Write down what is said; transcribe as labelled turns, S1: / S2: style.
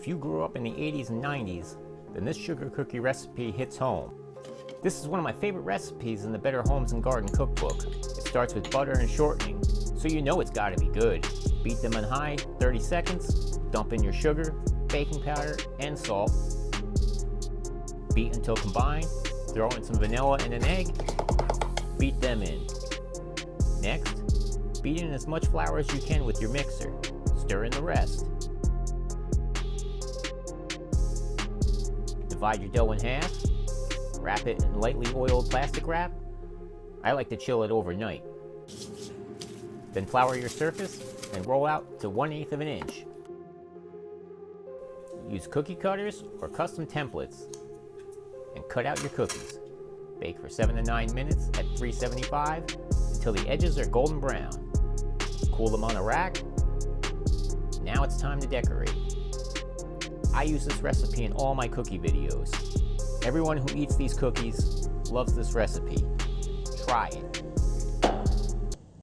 S1: If you grew up in the 80s and 90s, then this sugar cookie recipe hits home. This is one of my favorite recipes in the Better Homes Garden Cookbook. It starts with butter and shortening, so you know it's gotta be good. Beat them on high, 30 seconds, dump in your sugar, baking powder, and salt. Beat until combined, throw in some vanilla and an egg, beat them in. Next, beat in as much flour as you can with your mixer. Stir in the rest. Divide your dough in half, wrap it in lightly oiled plastic wrap. I like to chill it overnight. Then flour your surface and roll out to 1/8 of an inch. Use cookie cutters or custom templates and cut out your cookies. Bake for 7 to 9 minutes at 375 until the edges are golden brown. Cool them on a rack. Now it's time to decorate. I use this recipe in all my cookie videos. Everyone who eats these cookies loves this recipe. Try it.